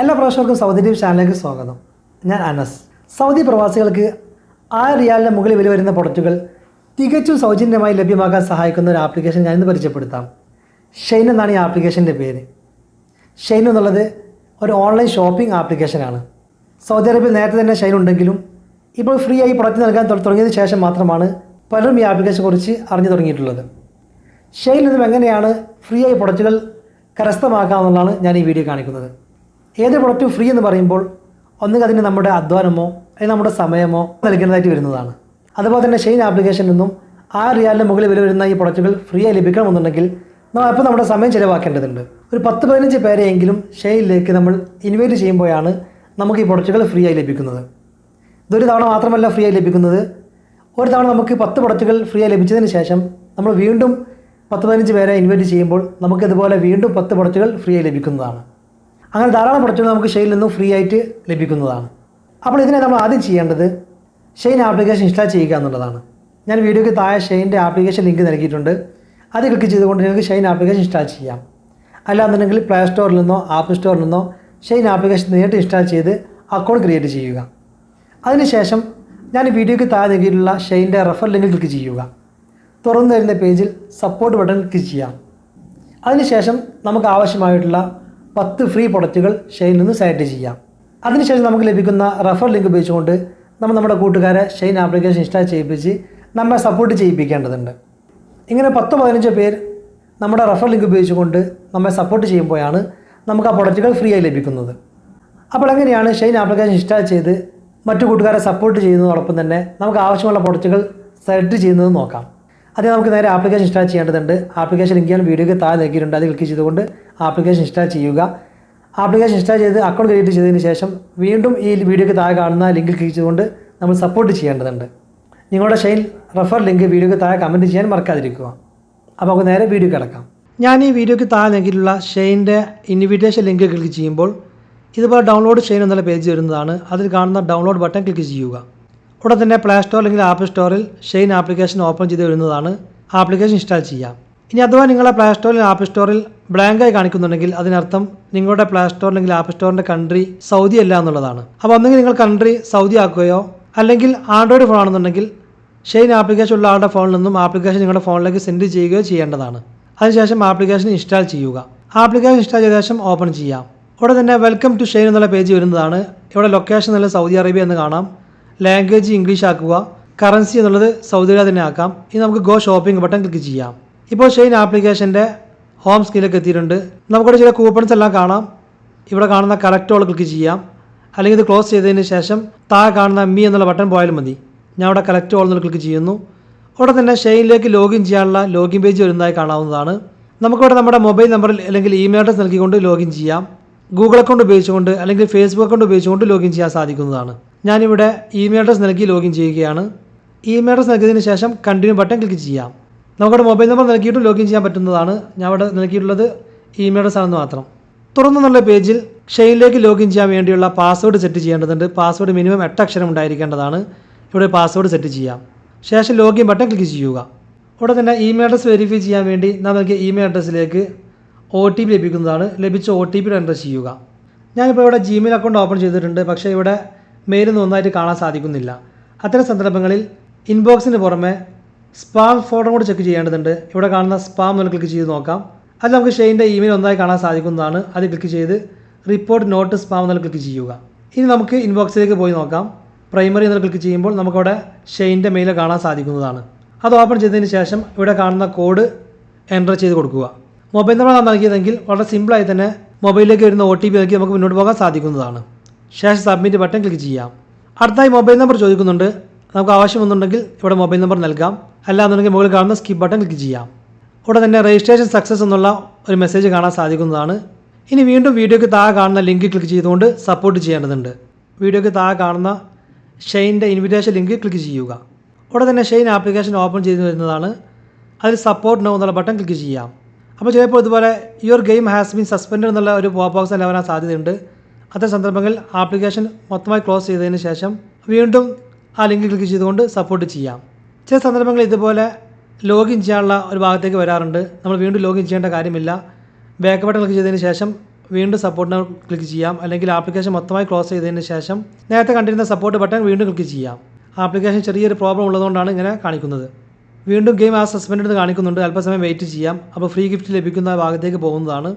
എല്ലാ പ്രേക്ഷകർക്കും Saudi tips ചാനലിലേക്ക് സ്വാഗതം. ഞാൻ അനസ്. സൗദി പ്രവാസികൾക്ക് 6 റിയാലിന് മുകളിൽ വില വരുന്ന പ്രൊഡക്റ്റുകൾ തികച്ചും സൗജന്യമായി ലഭ്യമാക്കാൻ സഹായിക്കുന്ന ഒരു ആപ്ലിക്കേഷൻ ഞാൻ ഇന്ന് പരിചയപ്പെടുത്താം. ഷൈൻ എന്നാണ് ഈ ആപ്ലിക്കേഷൻ്റെ പേര്. ഷൈൻ എന്നുള്ളത് ഒരു ഓൺലൈൻ ഷോപ്പിംഗ് ആപ്ലിക്കേഷനാണ്. സൗദി അറേബ്യയിൽ നേരത്തെ തന്നെ ഷൈൻ ഉണ്ടെങ്കിലും ഇപ്പോൾ ഫ്രീ ആയി പ്രൊഡക്റ്റ് നൽകാൻ തുടങ്ങിയതിന് ശേഷം മാത്രമാണ് പലരും ഈ ആപ്ലിക്കേഷനെ കുറിച്ച് അറിഞ്ഞു തുടങ്ങിയിട്ടുള്ളത്. ഷൈനിൽ നിന്നും എങ്ങനെയാണ് ഫ്രീ ആയി പ്രൊഡക്റ്റുകൾ കരസ്ഥമാക്കാമെന്നുള്ളതാണ് ഞാൻ ഈ വീഡിയോ കാണിക്കുന്നത്. ഏത് പ്രൊഡക്റ്റും ഫ്രീ എന്ന് പറയുമ്പോൾ ഒന്നുകിൽ അതിന് നമ്മുടെ അധ്വാനമോ അല്ലെങ്കിൽ നമ്മുടെ സമയമോ നൽകുന്നതായിട്ട് വരുന്നതാണ്. അതുപോലെ തന്നെ ഷൈൻ ആപ്ലിക്കേഷനിൽ നിന്നും 6 റിയാലിന് മുകളിൽ വില വരുന്ന ഈ പ്രൊഡക്റ്റുകൾ ഫ്രീ ആയി ലഭിക്കണമെന്നുണ്ടെങ്കിൽ നമ്മൾ അപ്പോൾ നമ്മുടെ സമയം ചിലവാക്കേണ്ടതുണ്ട്. ഒരു 10-15 പേരെയെങ്കിലും ഷൈനിലേക്ക് നമ്മൾ ഇൻവൈറ്റ് ചെയ്യുമ്പോഴാണ് നമുക്ക് ഈ പ്രൊഡക്റ്റുകൾ ഫ്രീ ആയി ലഭിക്കുന്നത്. ഇതൊരു തവണ മാത്രമല്ല ഫ്രീ ആയി ലഭിക്കുന്നത്. ഒരു തവണ നമുക്ക് 10 പ്രൊഡക്റ്റുകൾ ഫ്രീ ആയി ലഭിച്ചതിന് ശേഷം നമ്മൾ വീണ്ടും 10-15 പേരെ ഇൻവൈറ്റ് ചെയ്യുമ്പോൾ നമുക്കിതുപോലെ വീണ്ടും 10 പ്രൊഡക്റ്റുകൾ ഫ്രീ ആയി ലഭിക്കുന്നതാണ്. അങ്ങനെ ധാരാളം പ്രൊഡക്റ്റുകൾ നമുക്ക് ഷൈനിൽ നിന്നും ഫ്രീ ആയിട്ട് ലഭിക്കുന്നതാണ്. അപ്പോൾ ഇതിനെ നമ്മൾ ആദ്യം ചെയ്യേണ്ടത് ഷൈൻ ആപ്ലിക്കേഷൻ ഇൻസ്റ്റാൾ ചെയ്യുക എന്നുള്ളതാണ്. ഞാൻ വീഡിയോയ്ക്ക് താഴെ ഷൈൻ്റെ ആപ്ലിക്കേഷൻ ലിങ്ക് നൽകിയിട്ടുണ്ട്. അത് ക്ലിക്ക് ചെയ്തുകൊണ്ട് നിങ്ങൾക്ക് ഷൈൻ ആപ്ലിക്കേഷൻ ഇൻസ്റ്റാൾ ചെയ്യാം. അല്ലാന്നുണ്ടെങ്കിൽ പ്ലേ സ്റ്റോറിൽ നിന്നോ ആപ്പ് സ്റ്റോറിൽ നിന്നോ ഷൈൻ ആപ്ലിക്കേഷൻ നേരിട്ട് ഇൻസ്റ്റാൾ ചെയ്ത് അക്കൗണ്ട് ക്രിയേറ്റ് ചെയ്യുക. അതിനുശേഷം ഞാൻ വീഡിയോയ്ക്ക് താഴെ നൽകിയിട്ടുള്ള ഷൈൻ്റെ റെഫർ ലിങ്ക് ക്ലിക്ക് ചെയ്യുക. തുറന്നു വരുന്ന പേജിൽ സപ്പോർട്ട് ബട്ടൺ ക്ലിക്ക് ചെയ്യാം. അതിനുശേഷം നമുക്ക് ആവശ്യമായിട്ടുള്ള 10 ഫ്രീ പ്രൊഡക്റ്റുകൾ ഷൈനിൽ നിന്ന് സെലക്ട് ചെയ്യാം. അതിനുശേഷം നമുക്ക് ലഭിക്കുന്ന റെഫർ ലിങ്ക് ഉപയോഗിച്ചുകൊണ്ട് നമ്മൾ നമ്മുടെ കൂട്ടുകാരെ ഷൈൻ ആപ്ലിക്കേഷൻ ഇൻസ്റ്റാൾ ചെയ്യിപ്പിച്ച് നമ്മെ സപ്പോർട്ട് ചെയ്യിപ്പിക്കേണ്ടതുണ്ട്. ഇങ്ങനെ 10-15 പേർ നമ്മുടെ റെഫർ ലിങ്ക് ഉപയോഗിച്ചുകൊണ്ട് നമ്മെ സപ്പോർട്ട് ചെയ്യുമ്പോഴാണ് നമുക്ക് ആ പ്രൊഡക്റ്റുകൾ ഫ്രീ ആയി ലഭിക്കുന്നത്. അപ്പോൾ എങ്ങനെയാണ് ഷൈൻ ആപ്ലിക്കേഷൻ ഇൻസ്റ്റാൾ ചെയ്ത് മറ്റു കൂട്ടുകാരെ സപ്പോർട്ട് ചെയ്യുന്നതോടൊപ്പം തന്നെ നമുക്ക് ആവശ്യമുള്ള പ്രൊഡക്റ്റുകൾ സെലക്ട് ചെയ്യുന്നത് നോക്കാം. അത് നമുക്ക് നേരെ ആപ്ലിക്കേഷൻ ഇൻസ്റ്റാൾ ചെയ്യേണ്ടതുണ്ട്. ആപ്ലിക്കേഷൻ ലിങ്ക് ഞാൻ വീഡിയോയ്ക്ക് താഴെ നൽകിയിട്ടുണ്ട്. അത് ക്ലിക്ക് ചെയ്തുകൊണ്ട് ആപ്ലിക്കേഷൻ ഇൻസ്റ്റാൾ ചെയ്യുക. ആപ്ലിക്കേഷൻ ഇൻസ്റ്റാൾ ചെയ്ത് അക്കൗണ്ട് ക്രിയേറ്റ് ചെയ്തതിന് ശേഷം വീണ്ടും ഈ വീഡിയോയ്ക്ക് താഴെ കാണുന്ന ലിങ്കിൽ ക്ലിക്ക് ചെയ്തുകൊണ്ട് നമ്മൾ സപ്പോർട്ട് ചെയ്യേണ്ടതുണ്ട്. നിങ്ങളുടെ ഷൈൻ റെഫർ ലിങ്ക് വീഡിയോയ്ക്ക് താഴെ കമൻറ്റ് ചെയ്യാൻ മറക്കാതിരിക്കുക. അപ്പോൾ നമുക്ക് നേരെ വീഡിയോ കിടക്കാം. ഞാൻ ഈ വീഡിയോയ്ക്ക് താഴെ നൽകിയിട്ടുള്ള ഷൈൻ്റെ ഇൻവിറ്റേഷൻ ലിങ്ക് ക്ലിക്ക് ചെയ്യുമ്പോൾ ഇതുപോലെ ഡൗൺലോഡ് ഷൈൻ എന്നുള്ള പേജ് വരുന്നതാണ്. അതിൽ കാണുന്ന ഡൗൺലോഡ് ബട്ടൺ ക്ലിക്ക് ചെയ്യുക. ഉടൻ തന്നെ പ്ലേ സ്റ്റോർ അല്ലെങ്കിൽ ആപ്പ് സ്റ്റോറിൽ ഷൈൻ ആപ്ലിക്കേഷൻ ഓപ്പൺ ചെയ്ത് വരുന്നതാണ്. ആപ്ലിക്കേഷൻ ഇൻസ്റ്റാൾ ചെയ്യാം. ഇനി അഥവാ നിങ്ങളെ പ്ലേ സ്റ്റോറിൽ ആപ്പ് സ്റ്റോറിൽ ബ്ലാങ്കായി കാണിക്കുന്നുണ്ടെങ്കിൽ അതിനർത്ഥം നിങ്ങളുടെ പ്ലേ സ്റ്റോർ അല്ലെങ്കിൽ ആപ്പ് സ്റ്റോറിൻ്റെ കൺട്രി സൗദി അല്ല എന്നുള്ളതാണ്. അപ്പോൾ ഒന്നെങ്കിൽ നിങ്ങൾ കൺട്രി സൗദി ആക്കുകയോ അല്ലെങ്കിൽ ആൻഡ്രോയിഡ് ഫോൺ ആണെന്നുണ്ടെങ്കിൽ ഷൈൻ ആപ്ലിക്കേഷൻ ഉള്ള ആളുടെ ഫോണിൽ നിന്നും ആപ്ലിക്കേഷൻ നിങ്ങളുടെ ഫോണിലേക്ക് സെൻഡ് ചെയ്യുകയോ ചെയ്യേണ്ടതാണ്. അതിനുശേഷം ആപ്ലിക്കേഷൻ ഇൻസ്റ്റാൾ ചെയ്യുക. ആപ്ലിക്കേഷൻ ഇൻസ്റ്റാൾ ചെയ്ത ശേഷം ഓപ്പൺ ചെയ്യാം. ഇവിടെ തന്നെ വെൽക്കം ടു ഷൈൻ എന്നുള്ള പേജ് വരുന്നതാണ്. ഇവിടെ ലൊക്കേഷൻ എന്നുള്ള സൗദി അറേബ്യ എന്ന് കാണാം. ലാംഗ്വേജ് ഇംഗ്ലീഷ് ആക്കുക. കറൻസി എന്നുള്ളത് സൗദി അറേബ്യ തന്നെ ആക്കാം. ഇനി നമുക്ക് ഗോ ഷോപ്പിംഗ് ബട്ടൺ ക്ലിക്ക് ചെയ്യാം. ഇപ്പോൾ ഷൈൻ ആപ്ലിക്കേഷൻ്റെ ഹോം സ്ക്രീനിലേക്ക് എത്തിയിട്ടുണ്ട്. നമുക്കിവിടെ ചില കൂപ്പൺസ് എല്ലാം കാണാം. ഇവിടെ കാണുന്ന കളക്ട് ഓൾ ക്ലിക്ക് ചെയ്യാം. അല്ലെങ്കിൽ ഇത് ക്ലോസ് ചെയ്തതിന് ശേഷം താഴെ കാണുന്ന മീ എന്നുള്ള ബട്ടൺ പോയാലും മതി. ഞാൻ ഇവിടെ കളക്ട് ഓൾ എന്നുള്ള ക്ലിക്ക് ചെയ്യുന്നു. ഇവിടെ തന്നെ ഷൈനിലേക്ക് ലോഗിൻ ചെയ്യാനുള്ള ലോഗിൻ പേജ് വരുന്നതായി കാണാവുന്നതാണ്. നമുക്കിവിടെ നമ്മുടെ മൊബൈൽ നമ്പറിൽ അല്ലെങ്കിൽ ഇമെയിൽ അഡ്രസ് നൽകിക്കൊണ്ട് ലോഗിൻ ചെയ്യാം. ഗൂഗിൾ അക്കൗണ്ട് ഉപയോഗിച്ചുകൊണ്ട് അല്ലെങ്കിൽ ഫേസ്ബുക്ക് അക്കൗണ്ട് ഉപയോഗിച്ചുകൊണ്ട് ലോഗിൻ ചെയ്യാൻ സാധിക്കുന്നതാണ്. ഞാനിവിടെ ഇമെയിൽ അഡ്രസ് നൽകി ലോഗിൻ ചെയ്യുകയാണ്. ഇമെയിൽ അഡ്രസ് നൽകിയതിന് ശേഷം കണ്ടിന്യൂ ബട്ടൺ ക്ലിക്ക് ചെയ്യാം. നമുക്കിവിടെ മൊബൈൽ നമ്പർ നൽകിയിട്ട് ലോഗിൻ ചെയ്യാൻ പറ്റുന്നതാണ്. ഞാൻ ഇവിടെ നൽകിയിട്ടുള്ളത് ഇമെയിൽ അഡ്രസ് ആണെന്ന് മാത്രം. തുറന്നുള്ള പേജിൽ ഷൈനിലേക്ക് ലോഗിൻ ചെയ്യാൻ വേണ്ടിയുള്ള പാസ്വേഡ് സെറ്റ് ചെയ്യേണ്ടതുണ്ട്. പാസ്വേഡ് മിനിമം 8 അക്ഷരം ഉണ്ടായിരിക്കേണ്ടതാണ്. ഇവിടെ പാസ്വേഡ് സെറ്റ് ചെയ്യാം. ശേഷം ലോഗിൻ ബട്ടൺ ക്ലിക്ക് ചെയ്യുക. ഇവിടെ തന്നെ ഇമെയിൽ അഡ്രസ് വെരിഫൈ ചെയ്യാൻ വേണ്ടി നാം നൽകിയ ഇമെയിൽ അഡ്രസ്സിലേക്ക് OTP ലഭിക്കുന്നതാണ്. ലഭിച്ച OTP എൻ്റർ ചെയ്യുക. ഞാനിപ്പോൾ ഇവിടെ ജിമെയിൽ അക്കൗണ്ട് ഓപ്പൺ ചെയ്തിട്ടുണ്ട്. പക്ഷേ ഇവിടെ മെയിലൊന്നും ഒന്നായിട്ട് കാണാൻ സാധിക്കുന്നില്ല. അത്തരം സന്ദർഭങ്ങളിൽ ഇൻബോക്സിന് പുറമെ സ്പാം ഫോൾഡർ കൂടി ചെക്ക് ചെയ്യേണ്ടതുണ്ട്. ഇവിടെ കാണുന്ന സ്പാം എന്ന് ക്ലിക്ക് ചെയ്ത് നോക്കാം. അത് നമുക്ക് ഷൈൻ്റെ ഇമെയിൽ ഒന്നായി കാണാൻ സാധിക്കുന്നതാണ്. അത് ക്ലിക്ക് ചെയ്ത് റിപ്പോർട്ട് നോട്ട് സ്പാം എന്ന് ക്ലിക്ക് ചെയ്യുക. ഇനി നമുക്ക് ഇൻബോക്സിലേക്ക് പോയി നോക്കാം. പ്രൈമറി എന്ന് ക്ലിക്ക് ചെയ്യുമ്പോൾ നമുക്കവിടെ ഷൈൻ്റെ മെയിൽ കാണാൻ സാധിക്കുന്നതാണ്. അത് ഓപ്പൺ ചെയ്തതിന് ശേഷം ഇവിടെ കാണുന്ന കോഡ് എൻ്റർ ചെയ്ത് കൊടുക്കുക. മൊബൈൽ നമ്പർ നൽകിയതെങ്കിൽ വളരെ സിമ്പിളായി തന്നെ മൊബൈലിലേക്ക് വരുന്ന OTP നൽകി നമുക്ക് മുന്നോട്ട് പോകാൻ സാധിക്കുന്നതാണ്. ശേഷം സബ്മിറ്റ് ബട്ടൺ ക്ലിക്ക് ചെയ്യാം. അടുത്തായി മൊബൈൽ നമ്പർ ചോദിക്കുന്നുണ്ട്. നമുക്ക് ആവശ്യമൊന്നുണ്ടെങ്കിൽ ഇവിടെ മൊബൈൽ നമ്പർ നൽകാം. അല്ലാന്നുണ്ടെങ്കിൽ മുകളിൽ കാണുന്ന സ്കിപ്പ് ബട്ടൺ ക്ലിക്ക് ചെയ്യാം. ഇവിടെ തന്നെ രജിസ്ട്രേഷൻ സക്സസ് എന്നുള്ള ഒരു മെസ്സേജ് കാണാൻ സാധിക്കുന്നതാണ്. ഇനി വീണ്ടും വീഡിയോയ്ക്ക് താഴെ കാണുന്ന ലിങ്ക് ക്ലിക്ക് ചെയ്തുകൊണ്ട് സപ്പോർട്ട് ചെയ്യേണ്ടതുണ്ട്. വീഡിയോയ്ക്ക് താഴെ കാണുന്ന ഷൈൻ്റെ ഇൻവിറ്റേഷൻ ലിങ്ക് ക്ലിക്ക് ചെയ്യുക. ഇവിടെ തന്നെ ഷൈൻ ആപ്ലിക്കേഷൻ ഓപ്പൺ ചെയ്ത് വരുന്നതാണ്. അതിൽ സപ്പോർട്ട് നോ എന്നുള്ള ബട്ടൺ ക്ലിക്ക് ചെയ്യാം. അപ്പോൾ ചിലപ്പോൾ ഇതുപോലെ your game has been suspend എന്നുള്ള ഒരു പോപ്പ് ബോക്സ് വരാൻ സാധ്യതയുണ്ട്. അത്തരം സന്ദർഭങ്ങളിൽ ആപ്ലിക്കേഷൻ മൊത്തമായി ക്ലോസ് ചെയ്തതിന് ശേഷം വീണ്ടും ആ ലിങ്ക് ക്ലിക്ക് ചെയ്തുകൊണ്ട് സപ്പോർട്ട് ചെയ്യാം. ചില സന്ദർഭങ്ങളിൽ ഇതുപോലെ ലോഗിൻ ചെയ്യാനുള്ള ഒരു ഭാഗത്തേക്ക് വരാറുണ്ട്. നമ്മൾ വീണ്ടും ലോഗിൻ ചെയ്യേണ്ട കാര്യമില്ല. ബാക്ക് ബട്ടൺ ക്ലിക്ക് ചെയ്തതിന് ശേഷം വീണ്ടും സപ്പോർട്ടിനെ ക്ലിക്ക് ചെയ്യാം. അല്ലെങ്കിൽ ആപ്ലിക്കേഷൻ മൊത്തമായി ക്ലോസ് ചെയ്തതിന് ശേഷം നേരത്തെ കണ്ടിരുന്ന സപ്പോർട്ട് ബട്ടൺ വീണ്ടും ക്ലിക്ക് ചെയ്യാം. ആപ്ലിക്കേഷൻ ചെറിയൊരു പ്രോബ്ലം ഉള്ളതുകൊണ്ടാണ് ഇങ്ങനെ കാണിക്കുന്നത്. വീണ്ടും ഗെയിം സസ്പെൻഡ് കാണിക്കുന്നുണ്ട്. അല്പസമയം വെയിറ്റ് ചെയ്യാം. അപ്പോൾ ഫ്രീ ഗിഫ്റ്റ് ലഭിക്കുന്ന ഭാഗത്തേക്ക് പോകുന്നതാണ്.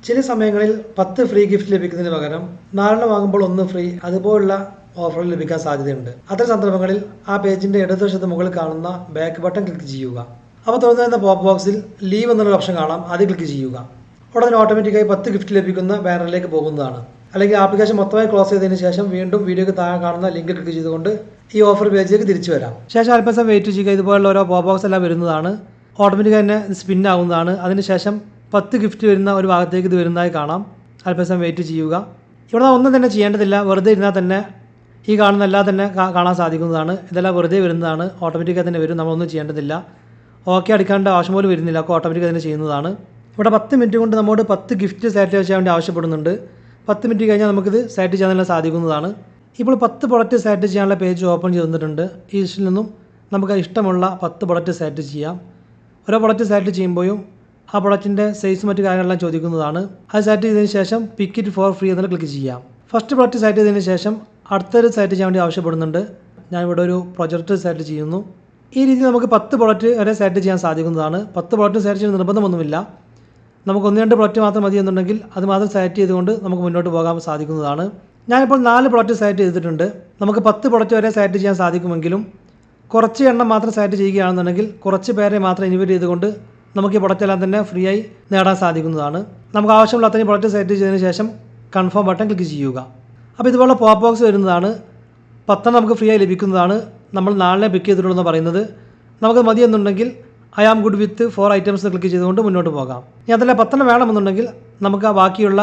ചില സമയങ്ങളിൽ 10 ഫ്രീ ഗിഫ്റ്റ് ലഭിക്കുന്നതിന് പകരം 4 വാങ്ങുമ്പോൾ 1 ഫ്രീ അതുപോലുള്ള ഓഫറുകൾ ലഭിക്കാൻ സാധ്യതയുണ്ട്. അത്തരം സന്ദർഭങ്ങളിൽ ആ പേജിൻ്റെ ഇടതുവശത്ത് മുകളിൽ കാണുന്ന ബാക്ക് ബട്ടൺ ക്ലിക്ക് ചെയ്യുക. അപ്പോൾ തുറന്നു വരുന്ന പോപ്പ് ബോക്സിൽ ലീവ് എന്നുള്ള ഓപ്ഷൻ കാണാം. അത് ക്ലിക്ക് ചെയ്യുക. ഉടനെ ഓട്ടോമാറ്റിക്കായി 10 ഗിഫ്റ്റ് ലഭിക്കുന്ന ബാനറിലേക്ക് പോകുന്നതാണ്. അല്ലെങ്കിൽ ആപ്ലിക്കേഷൻ മൊത്തമായി ക്ലോസ് ചെയ്തതിന് ശേഷം വീണ്ടും വീഡിയോയ്ക്ക് താഴെ കാണുന്ന ലിങ്ക് ക്ലിക്ക് ചെയ്തുകൊണ്ട് ഈ ഓഫർ പേജിലേക്ക് തിരിച്ചു വരാം. ശേഷം അല്പസം വെയിറ്റ് ചെയ്യുക. ഇതുപോലുള്ള ഓരോ പോപ്പ് ബോക്സ് എല്ലാം വരുന്നതാണ്. ഓട്ടോമാറ്റിക്കായി തന്നെ സ്പിൻ ആവുന്നതാണ്. അതിനുശേഷം 10 ഗിഫ്റ്റ് വരുന്ന ഒരു ഭാഗത്തേക്ക് ഇത് വരുന്നതായി കാണാം. അല്പസം വെയിറ്റ് ചെയ്യുക. ഇവിടെ ഒന്നും തന്നെ ചെയ്യേണ്ടതില്ല. വെറുതെ ഇരുന്നാൽ തന്നെ ഈ കാണുന്ന എല്ലാം തന്നെ കാണാൻ സാധിക്കുന്നതാണ്. ഇതെല്ലാം വെറുതെ വരുന്നതാണ്. ഓട്ടോമാറ്റിക്കായി തന്നെ വരും. നമ്മളൊന്നും ചെയ്യേണ്ടതില്ല. ഓക്കെ അടിക്കേണ്ട ആവശ്യം പോലും വരുന്നില്ല. ഒക്കെ ഓട്ടോമാറ്റിക്കായി തന്നെ ചെയ്യുന്നതാണ്. ഇവിടെ 10 മിനിറ്റ് കൊണ്ട് നമ്മോട് 10 ഗിഫ്റ്റ് സെറ്റ് ചെയ്യാൻ വേണ്ടി ആവശ്യപ്പെടുന്നുണ്ട്. 10 മിനിറ്റ് കഴിഞ്ഞാൽ നമുക്കിത് സെറ്റ് ചെയ്യാൻ സാധിക്കുന്നതാണ്. ഇപ്പോൾ 10 പ്രൊഡക്റ്റ് സെറ്റ് ചെയ്യാനുള്ള പേജ് ഓപ്പൺ ചെയ്തിട്ടുണ്ട്. ഈ ലിസ്റ്റിൽ നിന്നും നമുക്ക് ഇഷ്ടമുള്ള 10 പ്രൊഡക്റ്റ് സെറ്റ് ചെയ്യാം. ഓരോ പ്രൊഡക്റ്റ് സെറ്റ് ചെയ്യുമ്പോഴും ആ പ്രൊഡക്റ്റിൻ്റെ സൈസ് മറ്റു കാര്യങ്ങളെല്ലാം ചോദിക്കുന്നതാണ്. അത് സെറ്റ് ചെയ്തതിന് ശേഷം പിക്ക് ഇറ്റ് ഫോർ ഫ്രീ എന്നുള്ള ക്ലിക്ക് ചെയ്യാം. ഫസ്റ്റ് പ്രൊഡക്റ്റ് സെറ്റ് ചെയ്തതിന് ശേഷം അടുത്തൊരു സെറ്റ് ചെയ്യാൻ വേണ്ടി ആവശ്യപ്പെടുന്നുണ്ട്. ഞാനിവിടെ ഒരു പ്രൊജക്റ്റ് സെറ്റ് ചെയ്യുന്നു. ഈ രീതിയിൽ നമുക്ക് 10 പ്രൊഡക്റ്റ് വരെ സെറ്റ് ചെയ്യാൻ സാധിക്കുന്നതാണ്. 10 പ്രൊഡക്റ്റ് സെറ്റ് ചെയ്യുന്ന നിർബന്ധമൊന്നുമില്ല. നമുക്ക് 1-2 പ്രൊഡക്റ്റ് മാത്രം മതി എന്നുണ്ടെങ്കിൽ അത് മാത്രം സെറ്റ് ചെയ്തുകൊണ്ട് നമുക്ക് മുന്നോട്ട് പോകാൻ സാധിക്കുന്നതാണ്. ഞാനിപ്പോൾ 4 പ്രൊഡക്റ്റ് സെറ്റ് ചെയ്തിട്ടുണ്ട്. നമുക്ക് 10 പ്രൊഡക്റ്റ് വരെ സെറ്റ് ചെയ്യാൻ സാധിക്കുമെങ്കിലും കുറച്ച് എണ്ണം മാത്രം സെറ്റ് ചെയ്യുകയാണെന്നുണ്ടെങ്കിൽ കുറച്ച് പേരെ മാത്രം ഇൻവൈറ്റ് ചെയ്തുകൊണ്ട് നമുക്ക് ഈ പ്രൊഡക്റ്റ് എല്ലാം തന്നെ ഫ്രീ ആയി നേടാൻ സാധിക്കുന്നതാണ്. നമുക്ക് ആവശ്യമുള്ള അത്രയും പ്രൊഡക്റ്റ് സെറ്റ് ചെയ്തതിന് ശേഷം കൺഫേം ബട്ടൺ ക്ലിക്ക് ചെയ്യുക. അപ്പോൾ ഇതുപോലെ പോപ്പ് ബോക്സ് വരുന്നതാണ്. 10 നമുക്ക് ഫ്രീ ആയി ലഭിക്കുന്നതാണ്. നമ്മൾ 4 പിക്ക് ചെയ്തിട്ടുള്ളതെന്ന് പറയുന്നത്. നമുക്ക് മതി എന്നുണ്ടെങ്കിൽ I am good with 4 items click ചെയ്തുകൊണ്ട് മുന്നോട്ട് പോകാം. ഇനി അതല്ല 10 വേണമെന്നുണ്ടെങ്കിൽ നമുക്ക് ആ ബാക്കിയുള്ള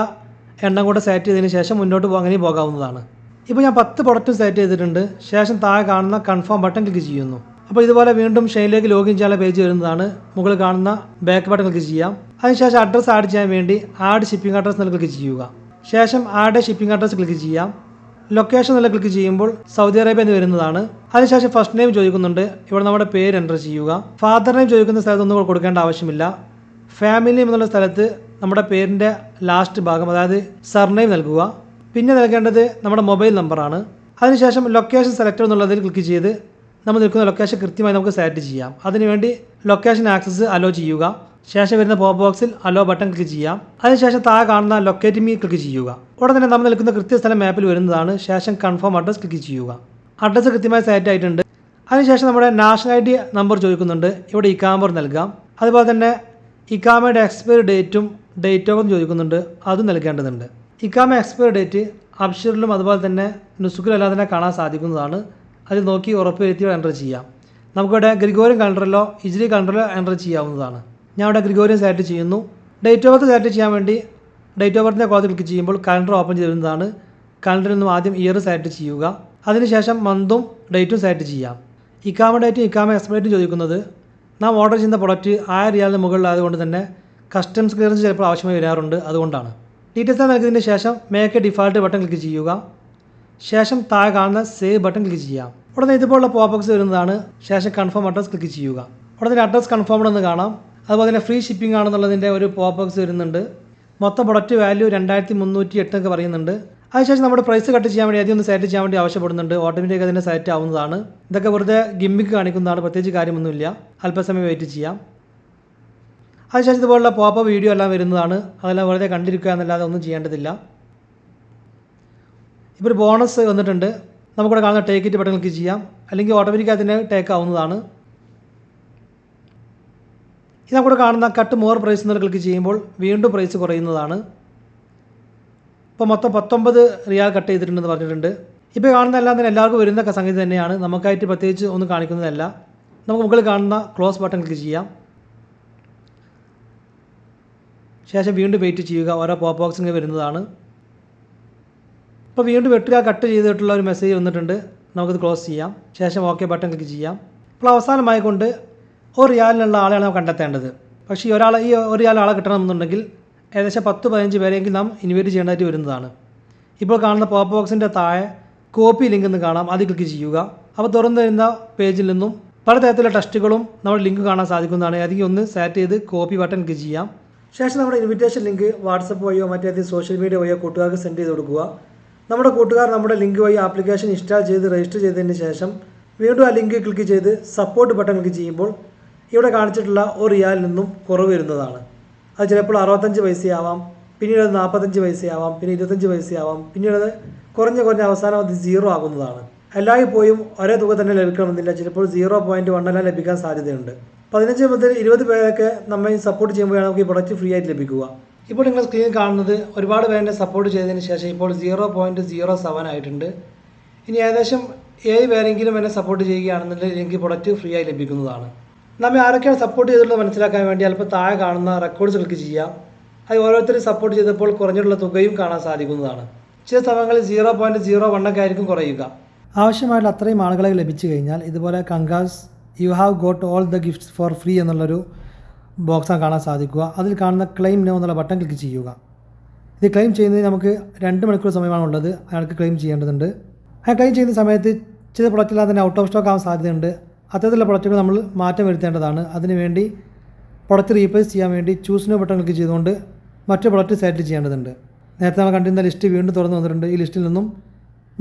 എണ്ണം കൂടെ സെറ്റ് ചെയ്തതിന് ശേഷം മുന്നോട്ട് അങ്ങനെ പോകാവുന്നതാണ്. ഇപ്പോൾ ഞാൻ 10 പ്രൊഡക്റ്റ് സെറ്റ് ചെയ്തിട്ടുണ്ട്. ശേഷം താഴെ കാണുന്ന കൺഫേം ബട്ടൺ ക്ലിക്ക് ചെയ്യുന്നു. അപ്പോൾ ഇതുപോലെ വീണ്ടും ഷെയിനിലേക്ക് ലോഗിൻ ചെയ്യാനുള്ള പേജ് വരുന്നതാണ്. മുകളിൽ കാണുന്ന ബാക്ക് ബട്ടൺ ക്ലിക്ക് ചെയ്യാം. അതിനുശേഷം അഡ്രസ്സ് ആഡ് ചെയ്യാൻ വേണ്ടി ആഡ് ഷിപ്പിംഗ് അഡ്രസ്സ് എന്നുള്ള ക്ലിക്ക് ചെയ്യുക. ശേഷം ആഡ് ഷിപ്പിംഗ് അഡ്രസ്സ് ക്ലിക്ക് ചെയ്യാം. ലൊക്കേഷൻ എന്നുള്ള ക്ലിക്ക് ചെയ്യുമ്പോൾ സൗദി അറേബ്യ എന്ന് വരുന്നതാണ്. അതിനുശേഷം ഫസ്റ്റ് നെയിം ചോദിക്കുന്നുണ്ട്. ഇവിടെ നമ്മുടെ പേര് എൻ്റർ ചെയ്യുക. ഫാദർ നെയിം ചോദിക്കുന്ന സ്ഥലത്തൊന്നും കൊടുക്കേണ്ട ആവശ്യമില്ല. ഫാമിലി നെയിം എന്നുള്ള സ്ഥലത്ത് നമ്മുടെ പേരിൻ്റെ ലാസ്റ്റ് ഭാഗം അതായത് സർനെയിം നൽകുക. പിന്നെ നൽകേണ്ടത് നമ്മുടെ മൊബൈൽ നമ്പറാണ്. അതിനുശേഷം ലൊക്കേഷൻ സെലക്ടർ എന്നുള്ളതിൽ ക്ലിക്ക് ചെയ്ത് നമ്മൾ നിൽക്കുന്ന ലൊക്കേഷൻ കൃത്യമായി നമുക്ക് സെറ്റ് ചെയ്യാം. അതിനുവേണ്ടി ലൊക്കേഷൻ ആക്സസ് അലോ ചെയ്യുക. ശേഷം വരുന്ന പോപ്പ് ബോക്സിൽ അലോ ബട്ടൺ ക്ലിക്ക് ചെയ്യാം. അതിനുശേഷം താഴെ കാണുന്ന ലൊക്കേറ്റ് മീ ക്ലിക്ക് ചെയ്യുക. ഉടൻ തന്നെ നമ്മൾ നിൽക്കുന്ന കൃത്യസ്ഥലം മാപ്പിൽ വരുന്നതാണ്. ശേഷം കൺഫേം അഡ്രസ് ക്ലിക്ക് ചെയ്യുക. അഡ്രസ്സ് കൃത്യമായി സെറ്റ് ആയിട്ടുണ്ട്. അതിനുശേഷം നമ്മുടെ നാഷണൽ ഐ ഡി നമ്പർ ചോദിക്കുന്നുണ്ട്. ഇവിടെ ഇക്കാമർ നൽകാം. അതുപോലെ തന്നെ ഇക്കാമയുടെ എക്സ്പയറി ഡേറ്റും ഡേറ്റ് ഓഫ് ചോദിക്കുന്നുണ്ട്. അതും നൽകേണ്ടതുണ്ട്. ഇക്കാമ എക്സ്പയറി ഡേറ്റ് അബ്ഷറിലും അതുപോലെ തന്നെ നുസുക്കിലും എല്ലാം തന്നെ കാണാൻ സാധിക്കുന്നതാണ്. അത് നോക്കി ഉറപ്പുവരുത്തി എൻ്റർ ചെയ്യാം. നമുക്കിവിടെ ഗ്രിഗോറിയൻ കലണ്ടറിലോ ഹിജ്രി കലണ്ടറിലോ എൻ്റർ ചെയ്യാവുന്നതാണ്. ഞാൻ ഇവിടെ ഗ്രിഗോറിയൻ സെറ്റ് ചെയ്യുന്നു. ഡേറ്റ് ഓഫ് ബർത്ത് സെറ്റ് ചെയ്യാൻ വേണ്ടി ഡേറ്റ് ഓഫ് ബർത്തിൻ്റെ കോളത്തിൽ ക്ലിക്ക് ചെയ്യുമ്പോൾ കലണ്ടർ ഓപ്പൺ ചെയ്തിരുന്നതാണ്. കലണ്ടറിൽ നിന്നും ആദ്യം ഇയർ സെറ്റ് ചെയ്യുക. അതിനുശേഷം മന്തും ഡേറ്റും സെറ്റ് ചെയ്യാം. ഇക്കാമ ഡേറ്റും ഇക്കാമ എക്സ്പയറി ഡേറ്റും ചോദിക്കുന്നത് നാം ഓർഡർ ചെയ്യുന്ന പ്രൊഡക്റ്റ് 1000 റിയാലിന് മുകളിലായതുകൊണ്ട് തന്നെ കസ്റ്റംസ് ക്ലിയറൻസ് ചിലപ്പോൾ ആവശ്യമായി വരാറുണ്ട്. അതുകൊണ്ടാണ്. ഡീറ്റെയിൽസ് നൽകിയതിന് ശേഷം make A default button click ചെയ്യുക. ശേഷം താഴെ കാണുന്ന സേവ് ബട്ടൺ ക്ലിക്ക് ചെയ്യാം. ഉടനെ ഇതുപോലുള്ള പോപ്പ് ബോക്സ് വരുന്നതാണ്. ശേഷം കൺഫേം അഡ്രസ് ക്ലിക്ക് ചെയ്യുക. ഉടനെ അഡ്രസ് കൺഫേംഡ് എന്ന് കാണാം. അതുപോലെ തന്നെ ഫ്രീ ഷിപ്പിംഗ് ആണെന്നുള്ളതിൻ്റെ ഒരു പോപ്പ് ബോക്സ് വരുന്നുണ്ട്. മൊത്തം പ്രൊഡക്റ്റ് വാല്യൂ 2308 എന്നൊക്കെ പറയുന്നുണ്ട്. അതിനുശേഷം നമ്മുടെ പ്രൈസ് കട്ട് ചെയ്യാൻ വേണ്ടി ആദ്യം സെറ്റ് ചെയ്യാൻ വേണ്ടി ആവശ്യപ്പെടുന്നുണ്ട്. ഓട്ടോമാറ്റിക് അതിൻ്റെ സെറ്റ് ആവുന്നതാണ്. ഇതൊക്കെ വെറുതെ ഗിമ്മിക്ക് കാണിക്കുന്നതാണ്. പ്രത്യേകിച്ച് കാര്യമൊന്നുമില്ല. അല്പസമയം വെയിറ്റ് ചെയ്യാം. അതിനുശേഷം ഇതുപോലുള്ള പോപ്പ് വീഡിയോ എല്ലാം വരുന്നതാണ്. അതെല്ലാം വെറുതെ കണ്ടിരിക്കുക എന്നല്ലാതെ ഒന്നും ചെയ്യേണ്ടതില്ല. ഇപ്പോൾ ഒരു ബോണസ് വന്നിട്ടുണ്ട്. നമുക്കിവിടെ കാണുന്ന ടേക്ക് ഇറ്റ് ബട്ടൺ ക്ലിക്ക് ചെയ്യാം. അല്ലെങ്കിൽ ഓട്ടോമാറ്റിക്കായി തന്നെ ടേക്ക് ആവുന്നതാണ്. ഇത് നമുക്കിവിടെ കാണുന്ന കട്ട് മോർ പ്രൈസ് എന്നുള്ള ക്ലിക്ക് ചെയ്യുമ്പോൾ വീണ്ടും പ്രൈസ് കുറയുന്നതാണ്. ഇപ്പോൾ മൊത്തം 19 റിയാൽ കട്ട് ചെയ്തിട്ടുണ്ടെന്ന് പറഞ്ഞിട്ടുണ്ട്. ഇപ്പോൾ കാണുന്ന എല്ലാം തന്നെ എല്ലാവർക്കും വരുന്ന സംഗതി തന്നെയാണ്. നമുക്കായിട്ട് പ്രത്യേകിച്ച് ഒന്നും കാണിക്കുന്നതല്ല. നമുക്ക് മുകളിൽ കാണുന്ന ക്ലോസ് ബട്ടൺ ക്ലിക്ക് ചെയ്യാം. ശേഷം വീണ്ടും വെയിറ്റ് ചെയ്യുക. ഓരോ പോപ്പ് ബോക്സ് ഇങ്ങനെ വരുന്നതാണ്. ഇപ്പോൾ വീണ്ടും 8 റിയാൽ കട്ട് ചെയ്തിട്ടുള്ള ഒരു മെസ്സേജ് വന്നിട്ടുണ്ട്. നമുക്കിത് ക്ലോസ് ചെയ്യാം. ശേഷം ഓക്കെ ബട്ടൺ ക്ലിക്ക് ചെയ്യാം. ഇപ്പോൾ അവസാനമായിക്കൊണ്ട് ഒരു റിയാലിനുള്ള ആളെയാണ് നാം കണ്ടെത്തേണ്ടത്. പക്ഷേ ഈ ഒരു റിയാൽ ആളെ കിട്ടണമെന്നുണ്ടെങ്കിൽ ഏകദേശം 10-15 പേരെങ്കിൽ നാം ഇൻവൈറ്റ് ചെയ്യേണ്ടതായിട്ട് വരുന്നതാണ്. ഇപ്പോൾ കാണുന്ന പോപ്പ് ബോക്സിൻ്റെ താഴെ കോപ്പി ലിങ്ക് എന്ന് കാണാം. അത് ക്ലിക്ക് ചെയ്യുക. അപ്പോൾ തുറന്നു വരുന്ന പേജിൽ നിന്നും പലതരത്തിലുള്ള ടെസ്റ്റുകളും നമ്മുടെ ലിങ്ക് കാണാൻ സാധിക്കുന്നതാണ്. ഏതെങ്കിലും ഒന്ന് സെറ്റ് ചെയ്ത് കോപ്പി ബട്ടൺ ക്ലിക്ക് ചെയ്യാം. ശേഷം നമ്മുടെ ഇൻവിറ്റേഷൻ ലിങ്ക് വാട്സപ്പ് വഴിയോ മറ്റേതെങ്കിലും സോഷ്യൽ മീഡിയ വഴിയോ കൂട്ടുകാർക്ക് സെൻഡ് ചെയ്ത് കൊടുക്കുക. നമ്മുടെ കൂട്ടുകാർ നമ്മുടെ ലിങ്ക് വഴി ആപ്ലിക്കേഷൻ ഇൻസ്റ്റാൾ ചെയ്ത് രജിസ്റ്റർ ചെയ്തതിന് ശേഷം വീണ്ടും ആ ലിങ്ക് ക്ലിക്ക് ചെയ്ത് സപ്പോർട്ട് ബട്ടൺ ക്ലിക്ക് ചെയ്യുമ്പോൾ ഇവിടെ കാണിച്ചിട്ടുള്ള ഒരു റിയാലിൽ നിന്നും കുറവ് വരുന്നതാണ്. അത് ചിലപ്പോൾ 65 പൈസയാവാം, പിന്നീട് അത് 45 പൈസയാവാം, പിന്നെ 25 പൈസയാവാം, പിന്നീട് അത് കുറഞ്ഞ അവസാനം അത് 0 ആകുന്നതാണ്. എല്ലായ്പ്പോഴും ഒരേ തുക തന്നെ ലഭിക്കണമെന്നില്ല, ചിലപ്പോൾ 0.1 എല്ലാം ലഭിക്കാൻ സാധ്യതയുണ്ട്. 15 മുതൽ 20 പേരൊക്കെ നമ്മെ സപ്പോർട്ട് ചെയ്യുമ്പോഴാണ് നമുക്ക് ഈ പ്രൊഡക്റ്റ് ഫ്രീ ആയിട്ട് ലഭിക്കുക. ഇപ്പോൾ നിങ്ങൾ സ്ക്രീനിൽ കാണുന്നത് ഒരുപാട് പേരെ സപ്പോർട്ട് ചെയ്തതിന് ശേഷം ഇപ്പോൾ 0.07 ആയിട്ടുണ്ട്. ഇനി ഏകദേശം 7 പേരെങ്കിലും എന്നെ സപ്പോർട്ട് ചെയ്യുകയാണെന്നുണ്ടെങ്കിൽ എനിക്ക് പ്രൊഡക്റ്റ് ഫ്രീ ആയി ലഭിക്കുന്നതാണ്. നമ്മെ ആരൊക്കെയാണ് സപ്പോർട്ട് ചെയ്തിട്ടുള്ളത് മനസ്സിലാക്കാൻ വേണ്ടി അല്പം താഴെ കാണുന്ന റെക്കോർഡ്സ് ക്ലിക്ക് ചെയ്യാം. അത് ഓരോരുത്തരും സപ്പോർട്ട് ചെയ്തപ്പോൾ കുറഞ്ഞിട്ടുള്ള തുകയും കാണാൻ സാധിക്കുന്നതാണ്. ചില സമയങ്ങളിൽ 0.01 ഒക്കെ ആയിരിക്കും കുറയുക. ആവശ്യമായിട്ടുള്ള അത്രയും ആളുകളെ ലഭിച്ചു കഴിഞ്ഞാൽ ഇതുപോലെ congrats you have got all the gifts four free എന്നുള്ളൊരു ബോക്സാണ് കാണാൻ സാധിക്കുക. അതിൽ കാണുന്ന ക്ലെയിം നോ എന്നുള്ള ബട്ടൺ ക്ലിക്ക് ചെയ്യുക. ഇത് ക്ലെയിം ചെയ്യുന്നതിന് നമുക്ക് 2 മണിക്കൂർ സമയമാണുള്ളത്. അയാൾക്ക് ക്ലെയിം ചെയ്യേണ്ടതുണ്ട്. ആ ക്ലെയിം ചെയ്യുന്ന സമയത്ത് ചില പ്രൊഡക്റ്റെല്ലാം തന്നെ ഔട്ട് ഓഫ് സ്റ്റോക്ക് ആവാൻ സാധ്യതയുണ്ട്. അത്തരത്തിലുള്ള പ്രൊഡക്റ്റുകൾ നമ്മൾ മാറ്റം വരുത്തേണ്ടതാണ്. അതിനുവേണ്ടി പ്രൊഡക്റ്റ് റീപ്ലേസ് ചെയ്യാൻ വേണ്ടി ചൂസ് നോ ബട്ടൺ ക്ലിക്ക് ചെയ്തുകൊണ്ട് മറ്റു പ്രൊഡക്റ്റ് സെലക്ട് ചെയ്യേണ്ടതുണ്ട്. നേരത്തെ നമ്മൾ കണ്ടിരുന്ന ലിസ്റ്റ് വീണ്ടും തുറന്നു വന്നിട്ടുണ്ട്. ഈ ലിസ്റ്റിൽ നിന്നും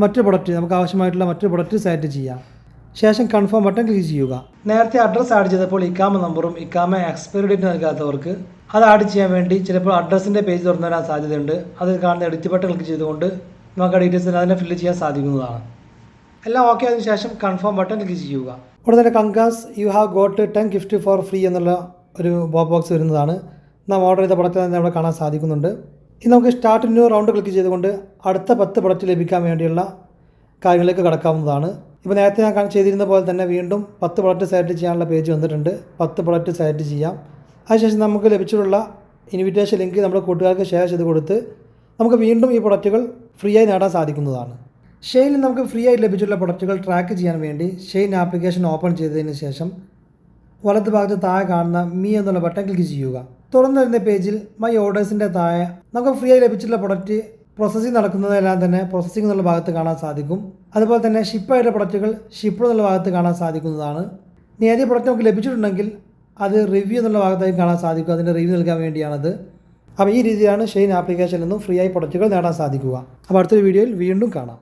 മറ്റു പ്രൊഡക്റ്റ് നമുക്ക് ആവശ്യമായിട്ടുള്ള മറ്റു പ്രൊഡക്റ്റ് സെലക്ട് ചെയ്യാം. ശേഷം കൺഫേം ബട്ടൺ ക്ലിക്ക് ചെയ്യുക. നേരത്തെ അഡ്രസ്സ് ആഡ് ചെയ്തപ്പോൾ ഇക്കാമ നമ്പറും ഇക്കാമ എക്സ്പയറി ഡേറ്റ് നൽകാത്തവർക്ക് അത് ആഡ് ചെയ്യാൻ വേണ്ടി ചിലപ്പോൾ അഡ്രസ്സിൻ്റെ പേജ് തുറന്നു വരാൻ സാധ്യതയുണ്ട്. അതിൽ കാണുന്ന എഡിറ്റ് ബട്ടൺ ക്ലിക്ക് ചെയ്തുകൊണ്ട് നമുക്ക് ആ ഡീറ്റെയിൽസ് അതിനെ ഫില്ല് ചെയ്യാൻ സാധിക്കുന്നതാണ്. എല്ലാം ഓക്കെ ആയതിനു ശേഷം കൺഫേം ബട്ടൺ ക്ലിക്ക് ചെയ്യുക. ഉടനെ തന്നെ congrats you have got 10 gift for free എന്നുള്ള ഒരു ബോക്സ് വരുന്നതാണ്. നാം ഓർഡർ ചെയ്ത പ്രൊഡക്റ്റ് തന്നെ അവിടെ കാണാൻ സാധിക്കുന്നുണ്ട്. ഇനി നമുക്ക് സ്റ്റാർട്ട് ന്യൂ റൗണ്ട് ക്ലിക്ക് ചെയ്തുകൊണ്ട് അടുത്ത 10 പ്രൊഡക്റ്റ് ലഭിക്കാൻ വേണ്ടിയുള്ള കാര്യങ്ങളിലേക്ക് കടക്കാവുന്നതാണ്. ഇപ്പോൾ നേരത്തെ ഞാൻ ചെയ്തിരുന്ന പോലെ തന്നെ വീണ്ടും 10 പ്രൊഡക്റ്റ് സെലക്ട് ചെയ്യാനുള്ള പേജ് വന്നിട്ടുണ്ട്. 10 പ്രൊഡക്റ്റ് സെലക്ട് ചെയ്യാം. അതിനുശേഷം നമുക്ക് ലഭിച്ചിട്ടുള്ള ഇൻവിറ്റേഷൻ ലിങ്ക് നമ്മുടെ കൂട്ടുകാർക്ക് ഷെയർ ചെയ്ത് കൊടുത്ത് നമുക്ക് വീണ്ടും ഈ പ്രൊഡക്റ്റുകൾ ഫ്രീ ആയി നേടാൻ സാധിക്കുന്നതാണ്. ഷെയിനിൽ നമുക്ക് ഫ്രീ ആയി ലഭിച്ചിട്ടുള്ള പ്രൊഡക്റ്റുകൾ ട്രാക്ക് ചെയ്യാൻ വേണ്ടി ഷെയിൻ ആപ്ലിക്കേഷൻ ഓപ്പൺ ചെയ്തതിന് ശേഷം വലത് ഭാഗത്ത് താഴെ കാണുന്ന മീ എന്നുള്ള ബട്ടൺ ക്ലിക്ക് ചെയ്യുക. തുറന്നു വരുന്ന പേജിൽ മൈ ഓർഡേഴ്സിൻ്റെ താഴെ നമുക്ക് ഫ്രീ ആയി ലഭിച്ചിട്ടുള്ള പ്രൊഡക്റ്റ് പ്രോസസ്സിംഗ് നടക്കുന്നതെല്ലാം തന്നെ പ്രോസസ്സിംഗ് എന്നുള്ള ഭാഗത്ത് കാണാൻ സാധിക്കും. അതുപോലെ തന്നെ ഷിപ്പായിട്ടുള്ള പ്രൊഡക്റ്റുകൾ ഷിപ്പ് എന്നുള്ള ഭാഗത്ത് കാണാൻ സാധിക്കുന്നതാണ്. ഇനി ഏതൊരു പ്രൊഡക്റ്റ് നമുക്ക് ലഭിച്ചിട്ടുണ്ടെങ്കിൽ അത് റിവ്യൂ എന്നുള്ള ഭാഗത്തായി കാണാൻ സാധിക്കും. അതിൻ്റെ റിവ്യൂ നൽകാൻ വേണ്ടിയാണത്. അപ്പോൾ ഈ രീതിയിലാണ് ഷെയിൻ ആപ്ലിക്കേഷനിൽ നിന്നും ഫ്രീ ആയി പ്രൊഡക്റ്റുകൾ നേടാൻ സാധിക്കുക. അപ്പോൾ അടുത്തൊരു വീഡിയോയിൽ വീണ്ടും കാണാം.